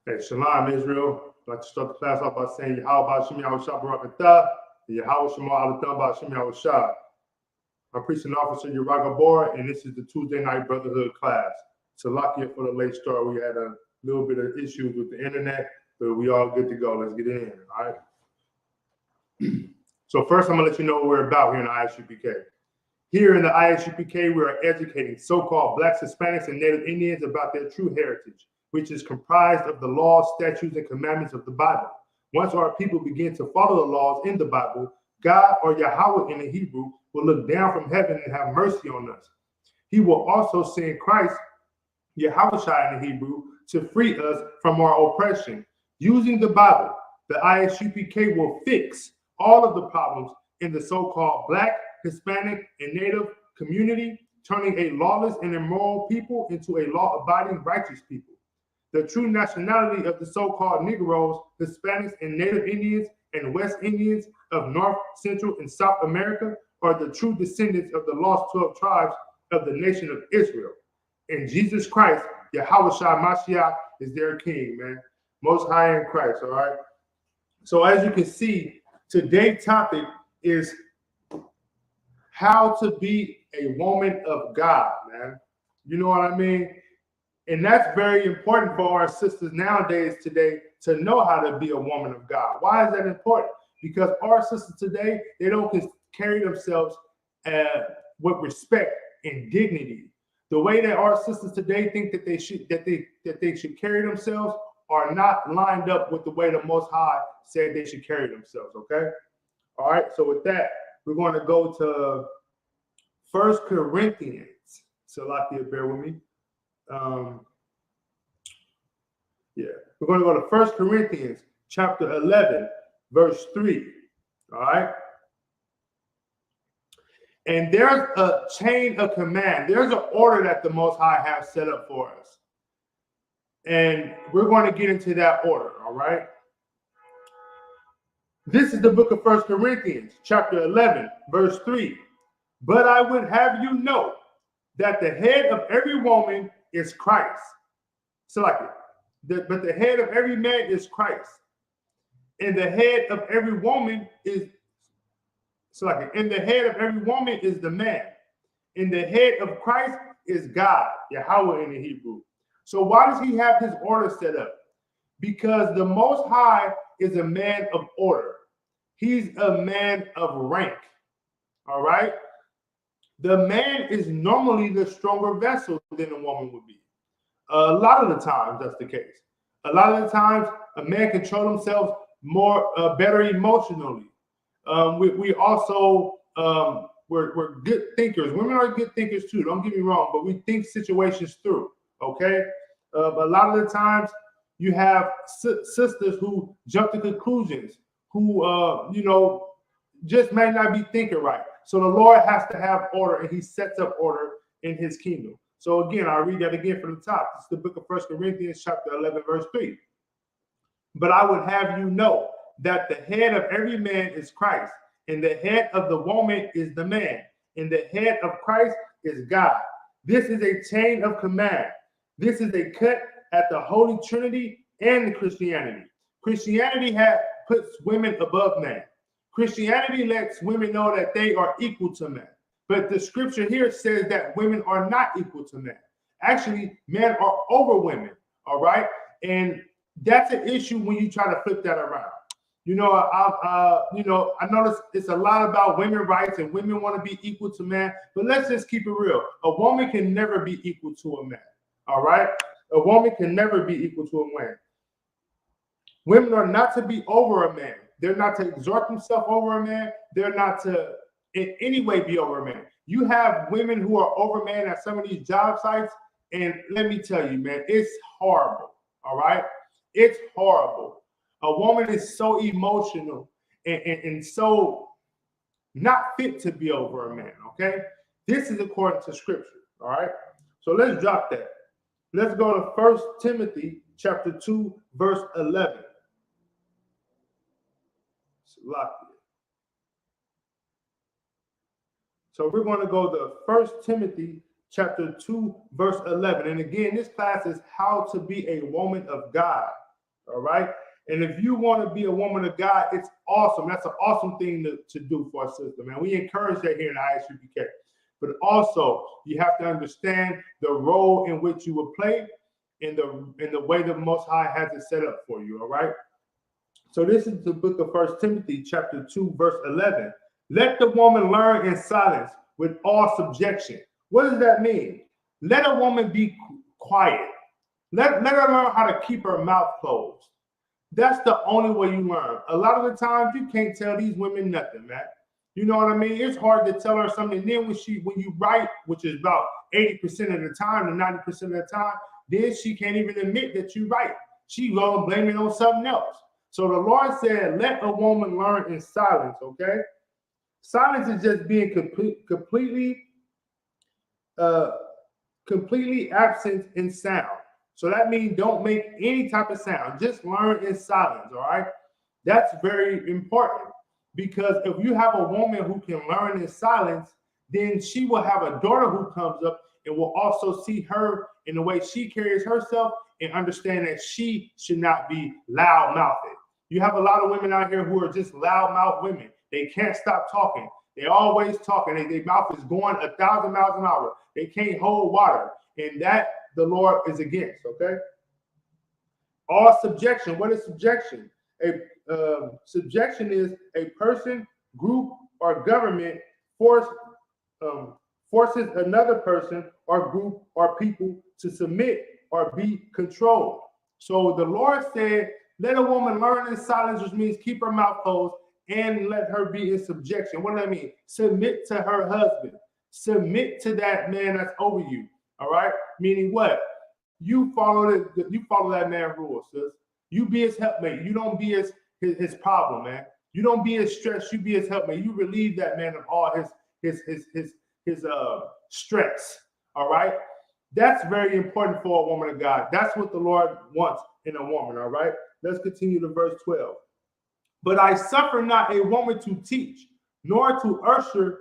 Hey, Shalom, Israel. I'd like to start the class off by saying Yahweh Shem Yahweh Shah Barakatah, Yahweh Shema Alatam Shem Yahweh Shah. I'm preaching officer Uraga Bor, and this is the Tuesday night Brotherhood class. Salakia for the late start. We had a little bit of issues with the internet, but we all good to go. Let's get in, all right? So first, I'm going to let you know what we're about here in the ISUPK. Here in the ISUPK, we are educating so-called Blacks, Hispanics, and Native Indians about their true heritage, which is comprised of the laws, statutes, and commandments of the Bible. Once our people begin to follow the laws in the Bible, God, or Yahweh in the Hebrew, will look down from heaven and have mercy on us. He will also send Christ, Yahushua in the Hebrew, to free us from our oppression. Using the Bible, the ISUPK will fix all of the problems in the so-called Black, Hispanic, and Native community, turning a lawless and immoral people into a law-abiding righteous people. The true nationality of the so-called Negroes, Hispanics, and Native Indians and West Indians of North, Central, and South America are the true descendants of the lost 12 tribes of the nation of Israel. And Jesus Christ, Yahweh Shah Mashiach, is their king, man. Most high in Christ, all right? So as you can see, today's topic is how to be a woman of God, man. You know what I mean? And that's very important for our sisters nowadays today to know how to be a woman of God. Why is that important? Because our sisters today, they don't carry themselves with respect and dignity. The way that our sisters today think that they should carry themselves are not lined up with the way the Most High said they should carry themselves, okay? All right, so with that, we're going to go to 1 Corinthians. Salakia, bear with me. We're going to go to 1 Corinthians chapter 11, verse 3. All right. And there's a chain of command. There's an order that the Most High has set up for us. And we're going to get into that order. All right. This is the book of 1 Corinthians chapter 11, verse 3. But I would have you know that the head of every woman is Christ. But the head of every man is Christ. And the head of every woman is and the head of every woman is the man. And the head of Christ is God, Yahweh in the Hebrew. So why does he have this order set up? Because the Most High is a man of order. He's a man of rank. All right? The man is normally the stronger vessel than a woman would be. A lot of the times, that's the case. A lot of the times, a man controls himself better emotionally. We also, we're good thinkers. Women are good thinkers too, don't get me wrong, but we think situations through, okay? But a lot of the times, you have sisters who jump to conclusions, who, just may not be thinking right. So the Lord has to have order, and he sets up order in his kingdom. So again, I'll read that again from the top. It's the book of 1 Corinthians chapter 11, verse 3. But I would have you know that the head of every man is Christ, and the head of the woman is the man, and the head of Christ is God. This is a chain of command. This is a cut at the Holy Trinity and Christianity. Christianity puts women above man. Christianity lets women know that they are equal to men. But the scripture here says that women are not equal to men. Actually, men are over women, all right? And that's an issue when you try to flip that around. I notice it's a lot about women's rights and women want to be equal to men, but let's just keep it real. A woman can never be equal to a man, all right? A woman can never be equal to a man. Women are not to be over a man. They're not to exhort themselves over a man. They're not to in any way be over man. You have women who are over man at some of these job sites, and let me tell you, man, it's horrible. All right, it's horrible. A woman is so emotional and so not fit to be over a man. Okay, this is according to scripture. All right, so let's drop that. Let's go to 1 Timothy chapter 2, verse 11. So we're going to go to 1 Timothy chapter 2, verse 11. And again, this class is how to be a woman of God. All right. And if you want to be a woman of God, it's awesome. That's an awesome thing to do for a sister, man. We encourage that here in the ISUPK. But also, you have to understand the role in which you will play in the way the Most High has it set up for you. All right. So this is the book of 1 Timothy, chapter 2, verse 11. Let the woman learn in silence with all subjection. What does that mean? Let a woman be quiet. Let her learn how to keep her mouth closed. That's the only way you learn. A lot of the times you can't tell these women nothing, man. You know what I mean? It's hard to tell her something. And then when you write, which is about 80% of the time to 90% of the time, then she can't even admit that you right. She gonna blame it on something else. So the Lord said, let a woman learn in silence, okay? Silence is just being completely absent in sound. So that means don't make any type of sound. Just learn in silence, all right? That's very important because if you have a woman who can learn in silence, then she will have a daughter who comes up and will also see her in the way she carries herself and understand that she should not be loud-mouthed. You have a lot of women out here who are just loud-mouthed women. They can't stop talking. They're always talking. Their mouth is going 1,000 miles an hour. They can't hold water. And that the Lord is against, okay? All subjection. What is subjection? Subjection is a person, group, or government forces another person or group or people to submit or be controlled. So the Lord said, let a woman learn in silence, which means keep her mouth closed and let her be in subjection. What does that mean? Submit to her husband. Submit to that man that's over you. All right? Meaning what? You follow that man's rules, sis. You be his helpmate. You don't be his problem, man. You don't be his stress. You be his helpmate. You relieve that man of all his stress. All right? That's very important for a woman of God. That's what the Lord wants in a woman. All right? Let's continue to verse 12. But I suffer not a woman to teach, nor to assert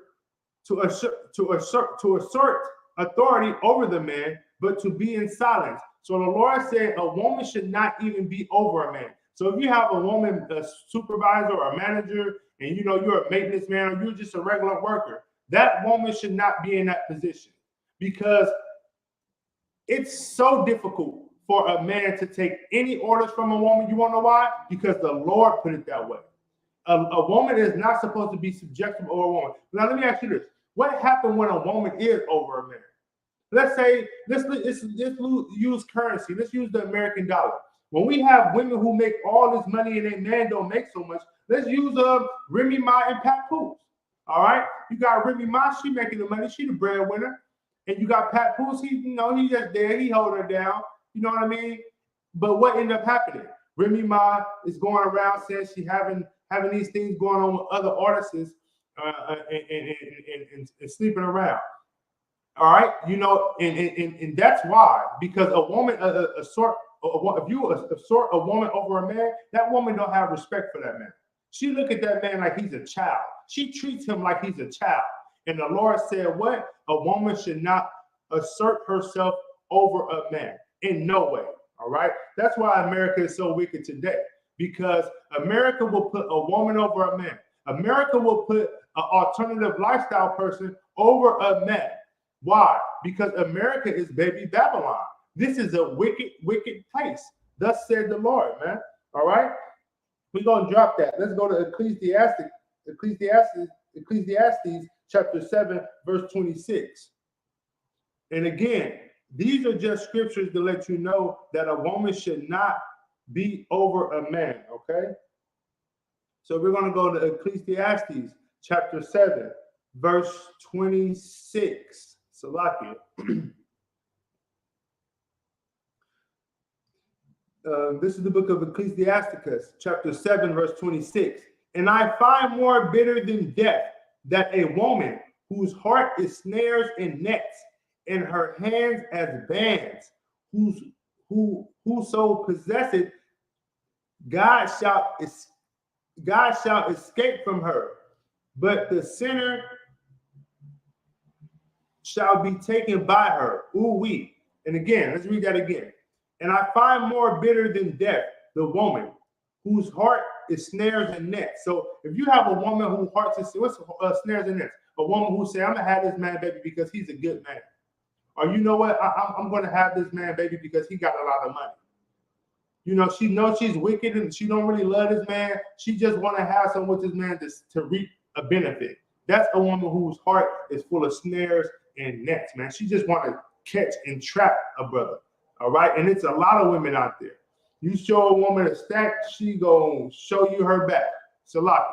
authority over the man, but to be in silence. So the Lord said a woman should not even be over a man. So if you have a woman, a supervisor or a manager, and you know you're a maintenance man or you're just a regular worker, that woman should not be in that position because it's so difficult for a man to take any orders from a woman. You want to know why? Because the Lord put it that way. A woman is not supposed to be subjective over a woman. Now, let me ask you this. What happens when a woman is over a man? Let's say, let's use currency. Let's use the American dollar. When we have women who make all this money and their man don't make so much, let's use Remy Ma and Pat Poose. All right? You got Remy Ma, she making the money. She the breadwinner. And you got Pat Poose, he just there. He hold her down. You know what I mean? But what ended up happening? Remy Ma is going around saying she having these things going on with other artists and sleeping around. All right, you know, and that's why, because a woman, if you assort a woman over a man, that woman don't have respect for that man. She look at that man like he's a child. She treats him like he's a child. And the Lord said, what? A woman should not assert herself over a man in no way. All right. That's why America is so wicked today, because America will put a woman over a man. America will put an alternative lifestyle person over a man. Why? Because America is baby Babylon. This is a wicked, wicked place. Thus said the Lord, man. All right. We're going to drop that. Let's go to Ecclesiastes chapter 7, verse 26. And again, these are just scriptures to let you know that a woman should not be over a man, okay? So we're going to go to Ecclesiastes chapter 7, verse 26. Salakia. This is the book of Ecclesiasticus, chapter 7, verse 26. And I find more bitter than death that a woman whose heart is snares and nets, and her hands as bands, whoso possesseth, God shall escape from her, but the sinner shall be taken by her. Ooh wee. And again, let's read that again. And I find more bitter than death the woman whose heart is snares and nets. So if you have a woman whose heart is snares and nets, a woman who say, I'm gonna have this man baby because he's a good man, or you know what, I'm gonna have this man baby because he got a lot of money. You know, she knows she's wicked and she don't really love this man. She just want to have someone with this man to reap a benefit. That's a woman whose heart is full of snares and nets, man. She just want to catch and trap a brother. All right. And it's a lot of women out there. You show a woman a stack, she gonna show you her back. It's a lot.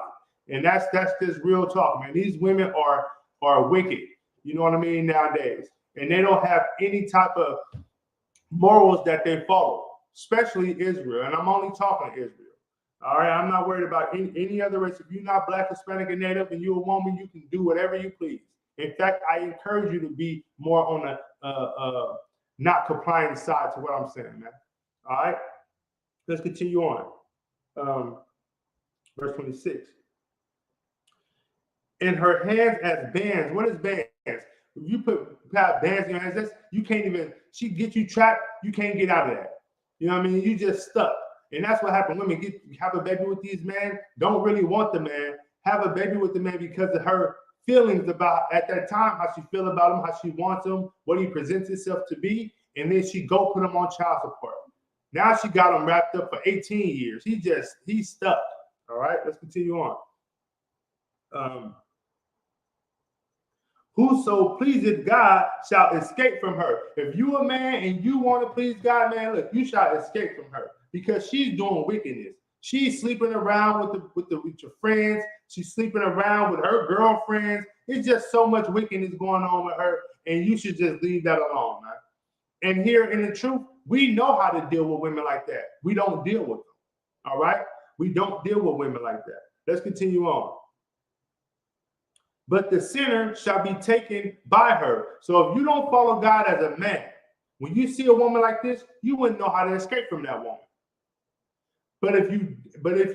And that's just real talk, man. These women are wicked. You know what I mean? Nowadays. And they don't have any type of morals that they follow, especially Israel. And I'm only talking Israel. All right. I'm not worried about any other race. If you're not Black, Hispanic, and Native, and you're a woman, you can do whatever you please. In fact, I encourage you to be more on the not compliant side to what I'm saying, man. All right. Let's continue on. Verse 26. In her hands as bands. What is bands? If you put bands in your hands, you can't even, she get you trapped, you can't get out of that. You know what I mean? You just stuck. And that's what happened. Women have a baby with these men, don't really want the man, have a baby with the man because of her feelings about at that time, how she feel about him, how she wants him, what he presents himself to be, and then she go put him on child support. Now she got him wrapped up for 18 years. He's stuck. All right, let's continue on. Whoso pleaseth God shall escape from her. If you a man and you want to please God, man, look, you shall escape from her because she's doing wickedness. She's sleeping around with your friends. She's sleeping around with her girlfriends. It's just so much wickedness going on with her, and you should just leave that alone, man. And here in the truth, we know how to deal with women like that. We don't deal with them. All right? We don't deal with women like that. Let's continue on. But the sinner shall be taken by her. So if you don't follow God as a man, when you see a woman like this, you wouldn't know how to escape from that woman. But if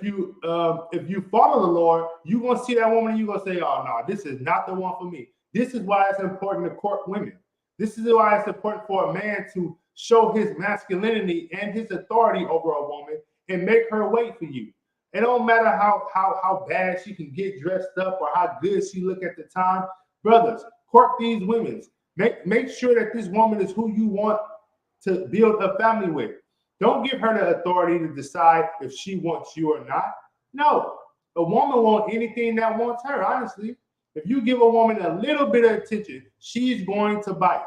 you follow the Lord, you're gonna see that woman and you're gonna say, oh no, this is not the one for me. This is why it's important to court women. This is why it's important for a man to show his masculinity and his authority over a woman and make her wait for you. It don't matter how bad she can get dressed up or how good she look at the time. Brothers, court these women. Make sure that this woman is who you want to build a family with. Don't give her the authority to decide if she wants you or not. No, a woman wants anything that wants her, honestly. If you give a woman a little bit of attention, she's going to bite.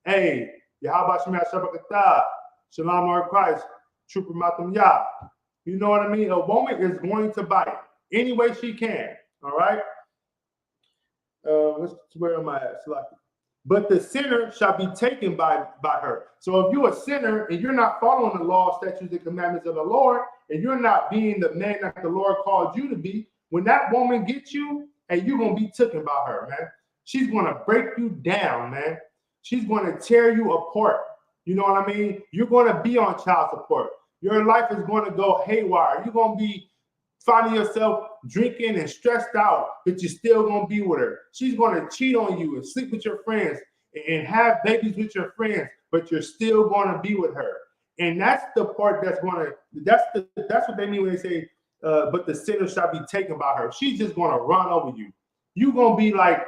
Hey, Yahweh Shema Shabbat Shalom Lord Christ, Trooper Matam Yah. You know what I mean? A woman is going to bite any way she can. All right. Where am I at? But the sinner shall be taken by her. So if you're a sinner and you're not following the law, statutes, and commandments of the Lord, and you're not being the man that the Lord called you to be, when that woman gets you, and you're gonna be taken by her, man. She's gonna break you down, man. She's gonna tear you apart. You know what I mean? You're gonna be on child support. Your life is going to go haywire. You're going to be finding yourself drinking and stressed out, but you're still going to be with her. She's going to cheat on you and sleep with your friends and have babies with your friends, but you're still going to be with her. And that's the part that's what they mean when they say, but the sinner shall be taken by her. She's just going to run over you. You're going to be like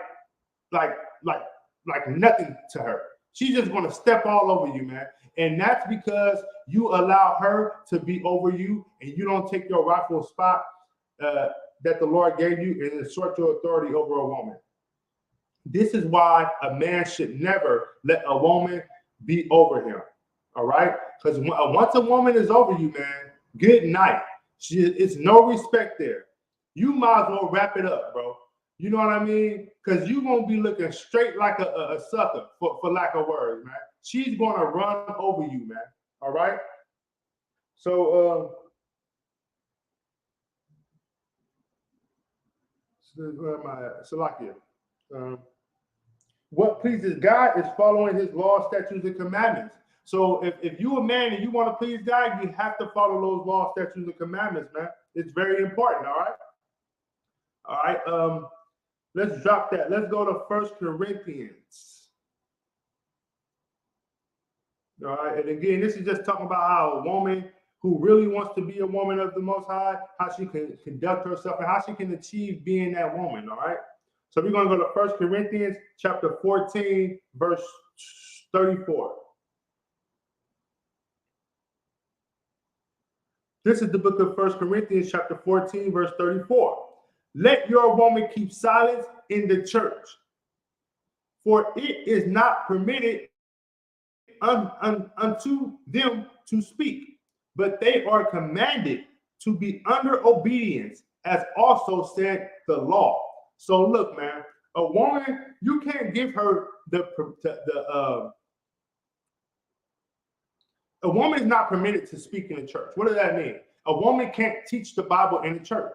nothing to her. She's just going to step all over you, man. And that's because you allow her to be over you and you don't take your rightful spot that the Lord gave you and assert your authority over a woman. This is why a man should never let a woman be over him. All right? Because once a woman is over you, man, good night. It's no respect there. You might as well wrap it up, bro. You know what I mean? Because you're going to be looking straight like a sucker, for lack of words, man. She's going to run over you, man. All right? So, where am I at? Salakia. What pleases God is following his law, statutes, and commandments. So if you're a man and you want to please God, you have to follow those law, statutes, and commandments, man. It's very important, all right? All right, let's drop that. Let's go to 1 Corinthians. All right, and again, this is just talking about how a woman who really wants to be a woman of the Most High, how she can conduct herself and how she can achieve being that woman, all right? So we're going to go to 1 Corinthians chapter 14, verse 34. This is the book of 1 Corinthians chapter 14, verse 34. Let your woman keep silence in the church, for it is not permitted unto them to speak, but they are commanded to be under obedience, as also said the law. So look, man, a woman, you can't give her a woman is not permitted to speak in the church. What does that mean? A woman can't teach the Bible in the church.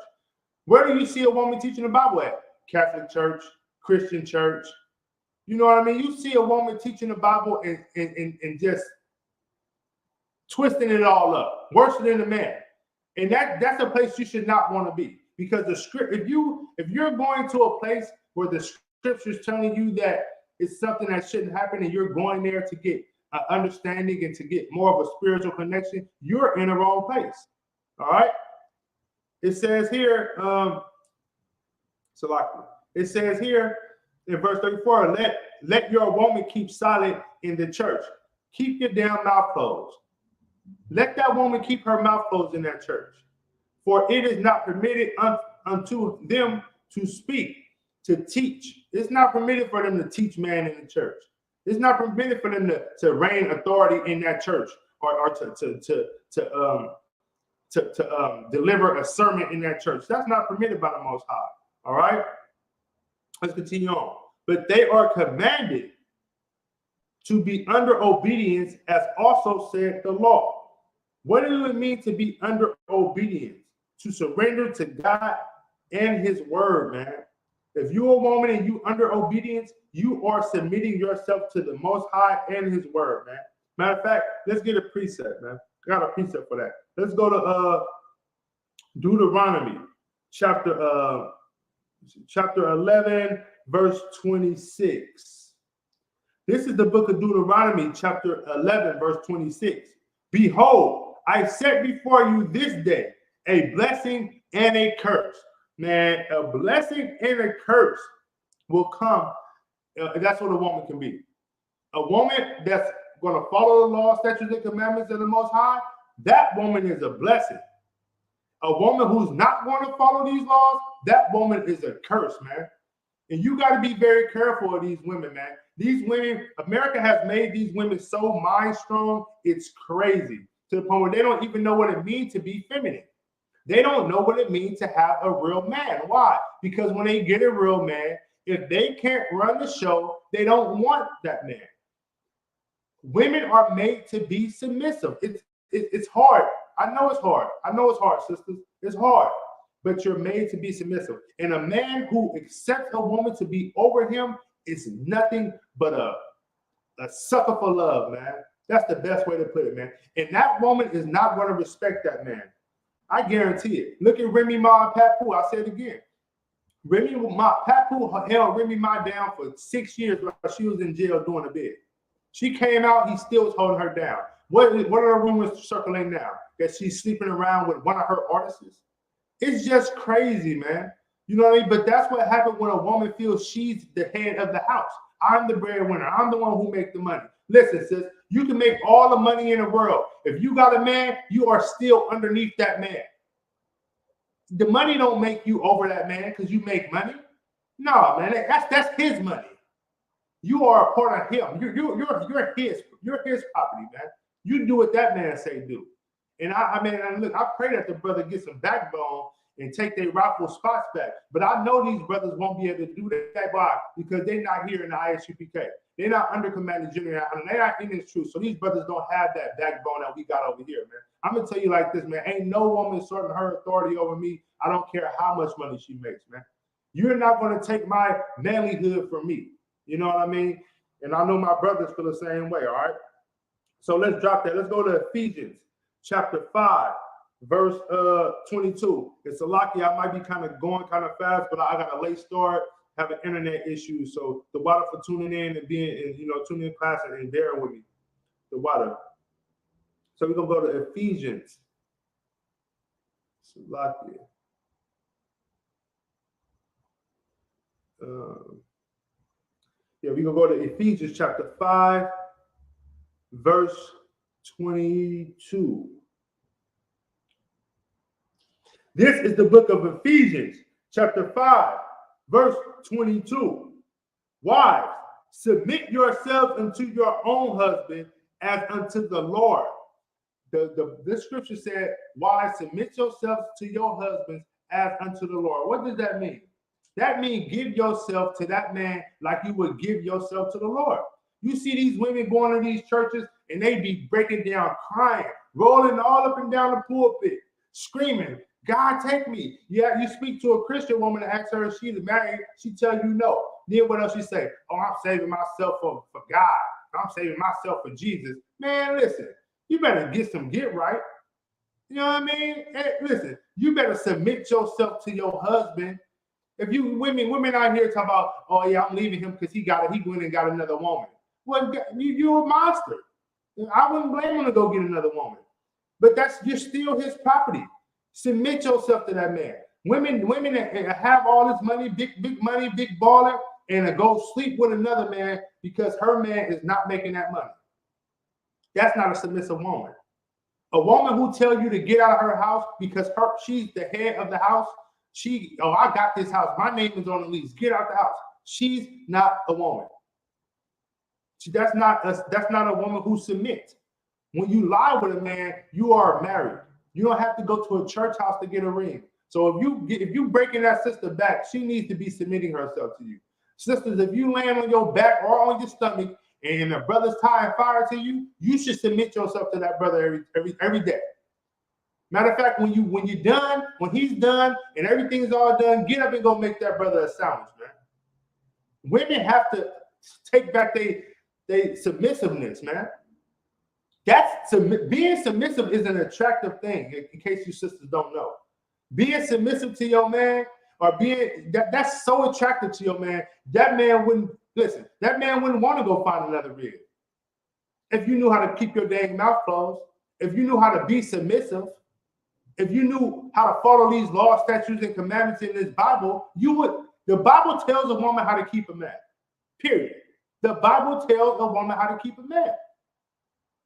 Where do you see a woman teaching the Bible at? Catholic church, Christian church. You know what I mean? You see a woman teaching the Bible and just twisting it all up, worse than a man. And that's a place you should not want to be, because the script, if you're going to a place where the scripture's telling you that it's something that shouldn't happen and you're going there to get understanding and to get more of a spiritual connection, you're in the wrong place. All right. It says here, it says here in verse 34, let your woman keep silent in the church. Keep your damn mouth closed. Let that woman keep her mouth closed in that church. For it is not permitted unto them to speak, to teach. It's not permitted for them to teach man in the church. It's not permitted for them to reign authority in that church or to deliver a sermon in that church. That's not permitted by the Most High. All right? Let's continue on. But they are commanded to be under obedience, as also said the law. What does it mean to be under obedience? To surrender to God and his word, man. If you're a woman and you under obedience, you are submitting yourself to the Most High and his word, man. Matter of fact, let's get a precept, man. I got a precept for that. Let's go to Deuteronomy chapter 11, verse 26. This is the book of Deuteronomy, chapter 11, verse 26. Behold, I set before you this day a blessing and a curse. Man, a blessing and a curse will come. That's what a woman can be. A woman that's going to follow the law, statutes, and commandments of the Most High, that woman is a blessing. A woman who's not going to follow these laws, that woman is a curse, man. And you got to be very careful of these women, man. These women, America has made these women so mind strong, it's crazy. To the point where they don't even know what it means to be feminine. They don't know what it means to have a real man. Why? Because when they get a real man, if they can't run the show, they don't want that man. Women are made to be submissive. It's hard. I know it's hard. I know it's hard, sisters. It's hard. But you're made to be submissive. And a man who accepts a woman to be over him is nothing but a sucker for love, man. That's the best way to put it, man. And that woman is not going to respect that man. I guarantee it. Look at Remy Ma and Pat Pooh. I'll say it again. Pat Pooh held Remy Ma down for 6 years while she was in jail doing a bid. She came out, he still was holding her down. What are the rumors circulating now? That she's sleeping around with one of her artists? It's just crazy, man. You know what I mean? But that's what happens when a woman feels she's the head of the house. I'm the breadwinner. I'm the one who makes the money. Listen, sis, you can make all the money in the world. If you got a man, you are still underneath that man. The money don't make you over that man because you make money. No, man, that's his money. You are a part of him. You're his property, man. You do what that man say do. And I mean, look, I pray that the brother gets some backbone and take their rightful spots back. But I know these brothers won't be able to do that. Why? Because they're not here in the ISUPK. They're not under Commander General. They're not in this truth. So these brothers don't have that backbone that we got over here, man. I'm going to tell you like this, man. Ain't no woman asserting her authority over me. I don't care how much money she makes, man. You're not going to take my manlyhood from me. You know what I mean? And I know my brothers feel the same way, all right? So let's drop that. Let's go to Ephesians chapter 5, verse 22. It's a lucky. I might be kind of going kind of fast, but I got a late start, have an internet issue. So the water for tuning in and being, tuning in class and bearing with me. The water. So we're going to go to Ephesians Salakia. Yeah, we're going to go to Ephesians chapter 5, verse 22. This is the book of Ephesians, chapter 5, verse 22. Wives, submit yourselves unto your own husband as unto the Lord. This scripture said, wives, submit yourselves to your husbands as unto the Lord. What does that mean? That means give yourself to that man like you would give yourself to the Lord. You see these women going to these churches and they be breaking down, crying, rolling all up and down the pulpit, screaming, God, take me. Yeah, you speak to a Christian woman and ask her if she's married, she tell you no. Then what else she say? Oh, I'm saving myself for God. I'm saving myself for Jesus. Man, listen, you better get right. You know what I mean? Hey, listen, you better submit yourself to your husband. If you women out here talk about, oh yeah, I'm leaving him because he went and got another woman. Well, you're a monster. I wouldn't blame him to go get another woman. But you're still his property. Submit yourself to that man. Women that have all this money, big money, big baller, and go sleep with another man because her man is not making that money. That's not a submissive woman. A woman who tell you to get out of her house because she's the head of the house. I got this house. My name is on the lease. Get out the house. She's not a woman. That's not a woman who submits. When you lie with a man, you are married. You don't have to go to a church house to get a ring. So if you breaking that sister back, she needs to be submitting herself to you. Sisters, if you land on your back or on your stomach and a brother's tying fire to you, you should submit yourself to that brother every day. Matter of fact, when you're done, when he's done and everything's all done, get up and go make that brother a sandwich, man. Women have to take back their submissiveness, man. Being submissive is an attractive thing, in case you sisters don't know. Being submissive to your man or that's so attractive to your man, that man wouldn't want to go find another rig. If you knew how to keep your dang mouth closed, if you knew how to be submissive, if you knew how to follow these laws, statutes, and commandments in this Bible, you would. The Bible tells a woman how to keep a man. Period. The Bible tells a woman how to keep a man.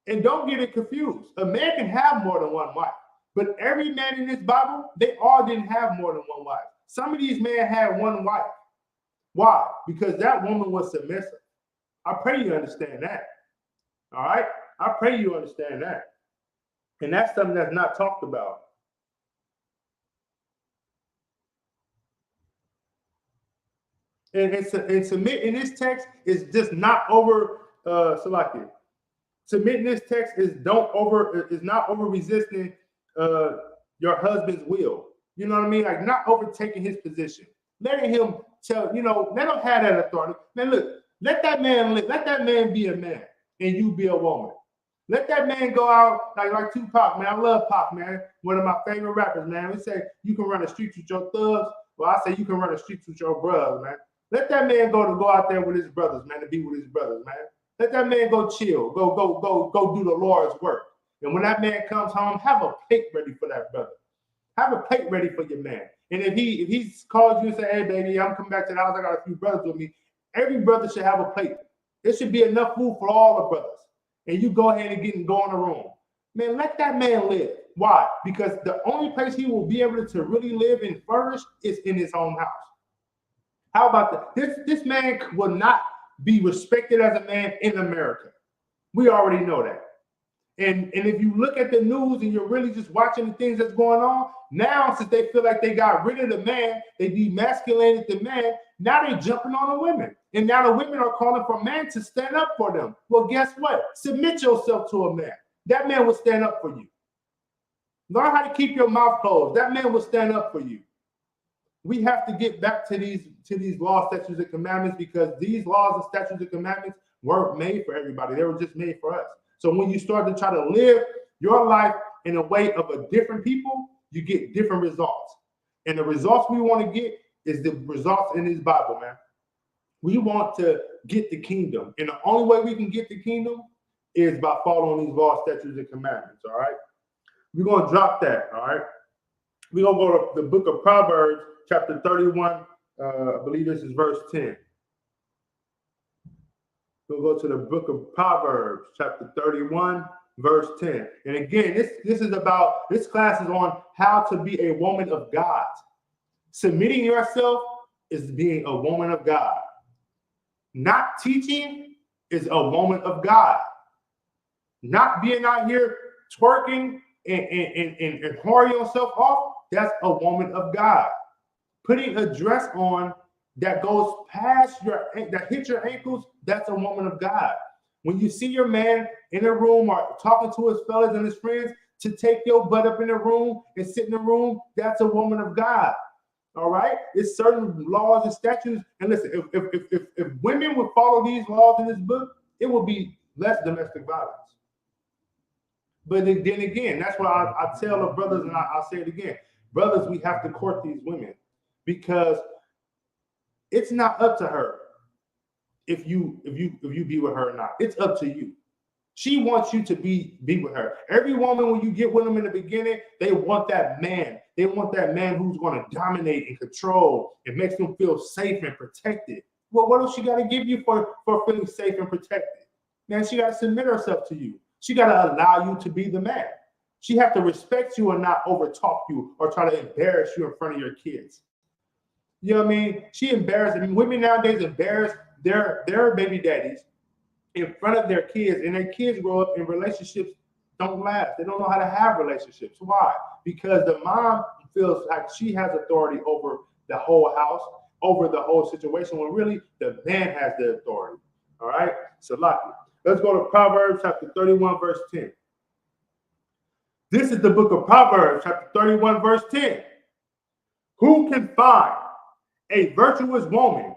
And don't get it confused. A man can have more than one wife. But every man in this Bible, they all didn't have more than one wife. Some of these men had one wife. Why? Because that woman was submissive. I pray you understand that. All right? I pray you understand that. And that's something that's not talked about. And submit in this text is just not over Salakia. Submit in this text is not over resisting your husband's will. You know what I mean? Like not overtaking his position. Letting him let him have that authority. Man, look, let that man live, let that man be a man and you be a woman. Let that man go out like Tupac, man. I love Pac, man. One of my favorite rappers, man. We say you can run the streets with your thugs. Well, I say you can run the streets with your brothers, man. Let that man go out there with his brothers, man, to be with his brothers, man. Let that man go chill, go do the Lord's work. And when that man comes home, have a plate ready for that brother. Have a plate ready for your man. And if he calls you and say, hey, baby, I'm coming back to the house, I got a few brothers with me, every brother should have a plate. There should be enough food for all the brothers. And you go ahead and go in the room. Man, let that man live. Why? Because the only place he will be able to really live and flourish is in his own house. How about that? This man will not be respected as a man in America. We already know that. And if you look at the news and you're really just watching the things that's going on, now since they feel like they got rid of the man, they demasculated the man, now they're jumping on the women. And now the women are calling for men to stand up for them. Well, guess what? Submit yourself to a man. That man will stand up for you. Learn how to keep your mouth closed. That man will stand up for you. We have to get back to these laws, statutes, and commandments because these laws and statutes and commandments weren't made for everybody. They were just made for us. So when you start to try to live your life in a way of a different people, you get different results. And the results we want to get is the results in this Bible, man. We want to get the kingdom. And the only way we can get the kingdom is by following these laws, statutes, and commandments, all right? We're going to drop that, all right? We're going to go to the book of Proverbs, chapter 31. I believe this is verse 10. We'll go to the book of Proverbs, chapter 31, verse 10. And again, this class is on how to be a woman of God. Submitting yourself is being a woman of God. Not teaching is a woman of God. Not being out here twerking and whoring yourself off, that's a woman of God. Putting a dress on that goes past that hits your ankles, that's a woman of God. When you see your man in a room or talking to his fellas and his friends to take your butt up in the room and sit in the room, that's a woman of God. All right? It's certain laws and statutes. And listen, if women would follow these laws in this book, it would be less domestic violence. But then again, that's why I tell the brothers, and I'll say it again, brothers, we have to court these women because it's not up to her if you be with her or not. It's up to you. She wants you to be with her. Every woman, when you get with them in the beginning, they want that man. They want that man who's going to dominate and control and makes them feel safe and protected. Well, what else she got to give you for feeling safe and protected? Man, she got to submit herself to you. She got to allow you to be the man. She have to respect you and not overtalk you or try to embarrass you in front of your kids. You know what I mean? She embarrassed. I mean, women nowadays embarrass their baby daddies in front of their kids, and their kids grow up in relationships don't last. They don't know how to have relationships. Why? Because the mom feels like she has authority over the whole house, over the whole situation, when really the man has the authority. All right? So let's go to Proverbs chapter 31, verse 10. This is the book of Proverbs, chapter 31, verse 10. Who can find a virtuous woman,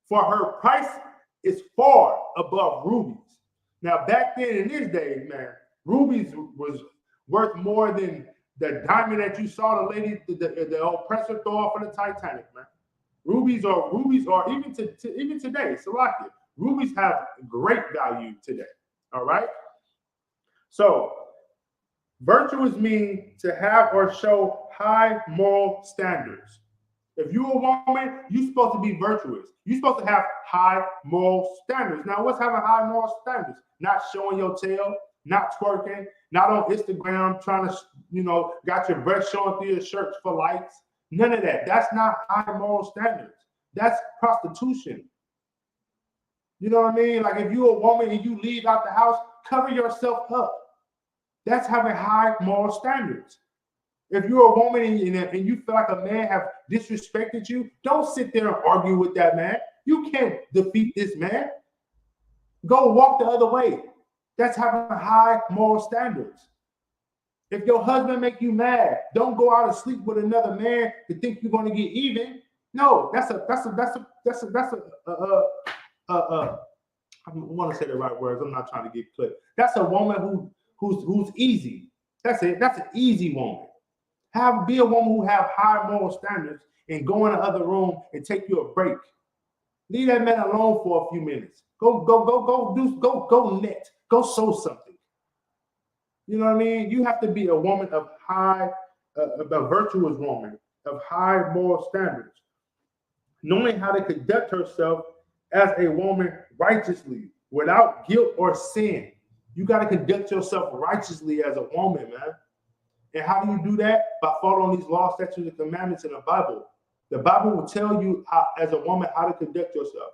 for her price is far above rubies? Now, back then in this day, man, rubies was worth more than the diamond that you saw the oppressor throw off of the Titanic, man. Rubies are even today, Salakia, rubies have great value today. All right. So, virtuous mean to have or show high moral standards. If you're a woman, you're supposed to be virtuous. You're supposed to have high moral standards. Now, what's having high moral standards? Not showing your tail, not twerking, not on Instagram trying to, got your breast showing through your shirts for likes. None of that. That's not high moral standards. That's prostitution. You know what I mean? Like if you're a woman and you leave out the house, cover yourself up. That's having high moral standards. If you're a woman and you feel like a man have disrespected you, don't sit there and argue with that man. You can't defeat this man. Go walk the other way. That's having high moral standards. If your husband make you mad, don't go out and sleep with another man to think you're going to get even. No, I want to say the right words. I'm not trying to get clipped. That's a woman who's easy. That's it. That's an easy woman. Be a woman who have high moral standards and go in the other room and take you a break. Leave that man alone for a few minutes. Go knit. Go sew something. You know what I mean? You have to be a woman of a virtuous woman of high moral standards, knowing how to conduct herself as a woman righteously, without guilt or sin. You got to conduct yourself righteously as a woman, man. And how do you do that? By following these laws, statutes, and commandments in the Bible. The Bible will tell you how, as a woman, how to conduct yourself.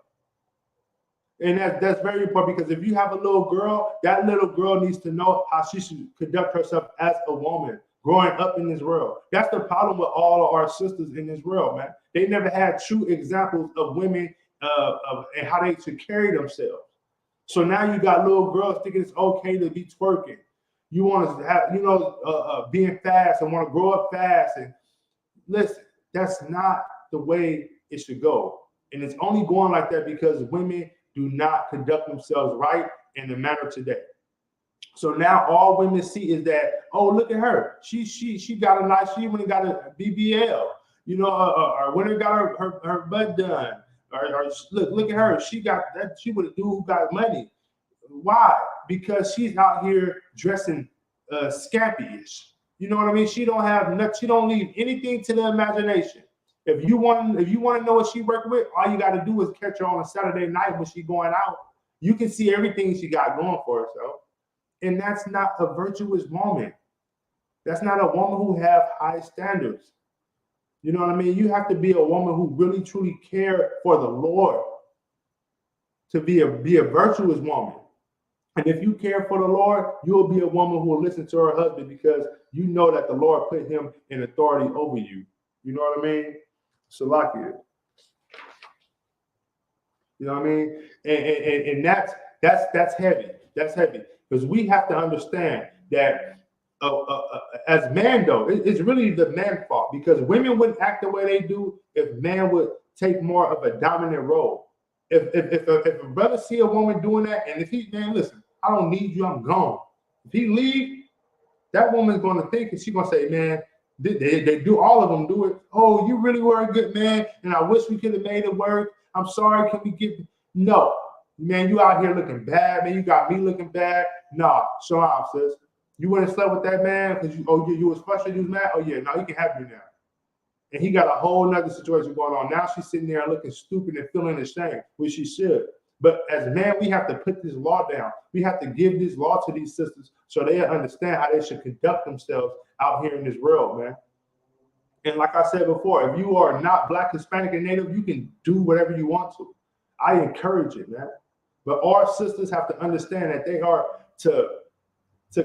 And that's very important, because if you have a little girl, that little girl needs to know how she should conduct herself as a woman growing up in this world. That's the problem with all of our sisters in this world, man. They never had true examples of women and how they should carry themselves. So now you got little girls thinking it's okay to be twerking. You want to have, being fast and want to grow up fast. And listen, that's not the way it should go. And it's only going like that because women do not conduct themselves right in the manner today. So now all women see is that, oh, look at her. She got a nice, she went and got a BBL, or went and got her butt done. Or look at her. She got that. She would do who got money. Why? Because she's out here dressing scampy-ish. You know what I mean? She don't have nothing. She don't leave anything to the imagination. If you want to know what she worked with, all you got to do is catch her on a Saturday night when she going out. You can see everything she got going for herself. And that's not a virtuous woman. That's not a woman who have high standards. You know what I mean? You have to be a woman who really truly care for the Lord to be a virtuous woman. And if you care for the Lord, you'll be a woman who will listen to her husband because you know that the Lord put him in authority over you. You know what I mean? Salakia. You know what I mean? And that's heavy. That's heavy because we have to understand that as man, though, it's really the man's fault because women wouldn't act the way they do if man would take more of a dominant role. If a brother see a woman doing that, and if he, man, listen, I don't need you, I'm gone. If he leave, that woman's going to think, and she's going to say, man, they do, all of them do it. Oh, you really were a good man, and I wish we could have made it work. I'm sorry, can we get, no. Man, you out here looking bad, man, you got me looking bad. Nah, show up, sis. You wouldn't slept with that man because you was frustrated, you was mad? Oh, yeah, no, he can have you now. And he got a whole nother situation going on. Now she's sitting there looking stupid and feeling ashamed, which she should. But as men, we have to put this law down. We have to give this law to these sisters so they understand how they should conduct themselves out here in this world, man. And like I said before, if you are not Black, Hispanic, and Native, you can do whatever you want to. I encourage it, man. But our sisters have to understand that they are to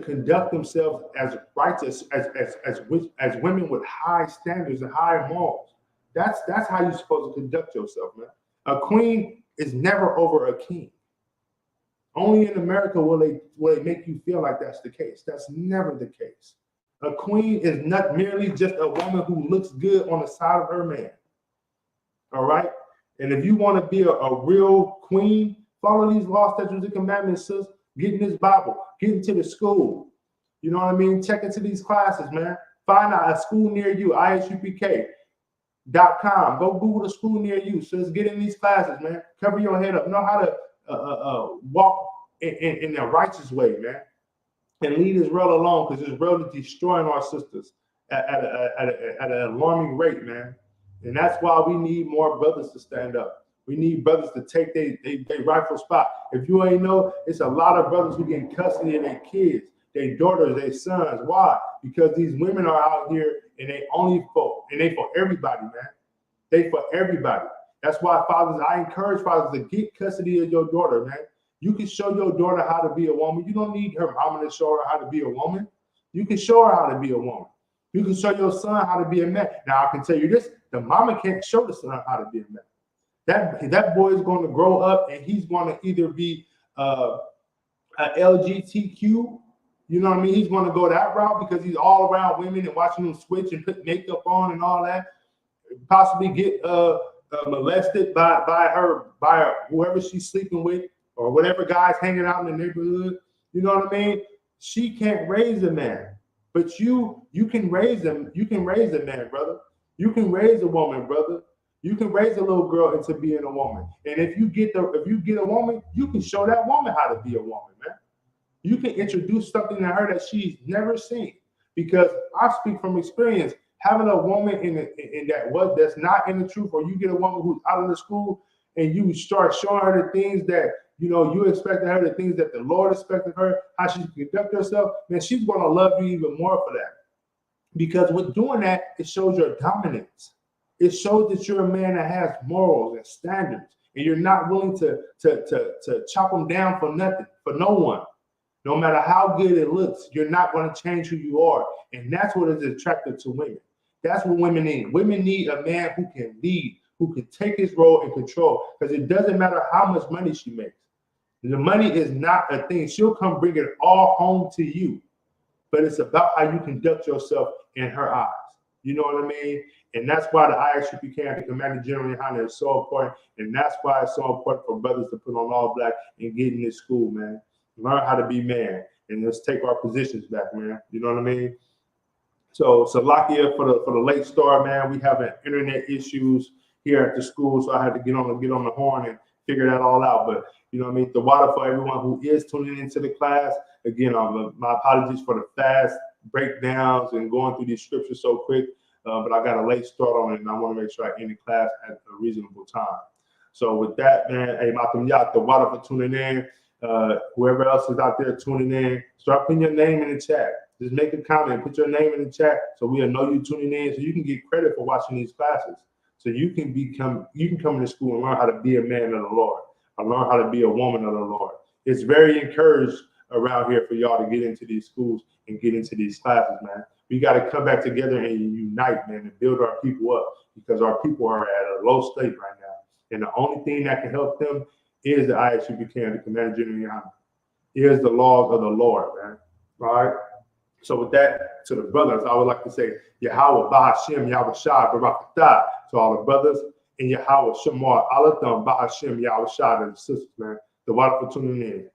conduct themselves as righteous, as women with high standards and high morals. That's how you're supposed to conduct yourself, man. A queen is never over a king. Only in America will they make you feel like that's the case. That's never the case. A queen is not merely just a woman who looks good on the side of her man. All right? And if you want to be a real queen, follow these laws, statutes, and commandments, sis. Get in this Bible. Get into the school. You know what I mean? Check into these classes, man. Find out a school near you, ISUPK.com. Go Google the school near you. So let's get in these classes, man. Cover your head up. Know how to walk in a righteous way, man. And leave Israel alone because Israel is destroying our sisters at an alarming rate, man. And that's why we need more brothers to stand up. We need brothers to take their rightful spot. If you ain't know, it's a lot of brothers who get in custody of their kids, their daughters, their sons. Why? Because these women are out here and they for everybody, man. They for everybody. That's why fathers, I encourage fathers to get custody of your daughter, man. You can show your daughter how to be a woman. You don't need her mama to show her how to be a woman. You can show her how to be a woman. You can show your son how to be a man. Now, I can tell you this, the mama can't show the son how to be a man. That boy is going to grow up and he's going to either be a LGBTQ, you know what I mean? He's going to go that route because he's all around women and watching them switch and put makeup on and all that. Possibly get molested by whoever she's sleeping with or whatever guy's hanging out in the neighborhood. You know what I mean? She can't raise a man, but you can raise them. You can raise a man, brother. You can raise a woman, brother. You can raise a little girl into being a woman. And if you get a woman, you can show that woman how to be a woman, man. You can introduce something to her that she's never seen. Because I speak from experience, having a woman that's not in the truth, or you get a woman who's out of the school and you start showing her the things that you expect of her, the things that the Lord expects of her, how she can conduct herself, man, she's going to love you even more for that. Because with doing that, it shows your dominance. It shows that you're a man that has morals and standards, and you're not willing to chop them down for nothing, for no one. No matter how good it looks, you're not going to change who you are. And that's what is attractive to women. That's what women need. Women need a man who can lead, who can take his role and control, because it doesn't matter how much money she makes. The money is not a thing. She'll come bring it all home to you. But it's about how you conduct yourself in her eyes. You know what I mean? And that's why the ISUPK and the Commander General Yohana is so important. And that's why it's so important for brothers to put on all black and get in this school, man. Learn how to be man. And let's take our positions back, man. You know what I mean? So Salakia for the late start, man. We having internet issues here at the school. So I had to get on the horn and figure that all out. But you know what I mean? The water for everyone who is tuning into the class. Again, my apologies for the fast breakdowns and going through these scriptures so quick, but I got a late start on it, and I want to make sure I end the class at a reasonable time. So with that, man, hey, Matam Yat, the water for tuning in. Whoever else is out there tuning in, start putting your name in the chat. Just make a comment, put your name in the chat, so we'll know you tuning in, so you can get credit for watching these classes. So you can come into school and learn how to be a man of the Lord, or learn how to be a woman of the Lord. It's very encouraged around here for y'all to get into these schools and get into these classes, man. We got to come back together and unite, man, and build our people up, because our people are at a low state right now. And the only thing that can help them is the ISUPK, the Commander General, is the laws of the Lord, man. All right. So with that, to the brothers, I would like to say, Yahweh Bahashem Yahweh Shah Barakatah, to all the brothers, and Yahweh Shamar Alatham Bahashem Yahweh Shah, to the sisters, man. The water for tuning in.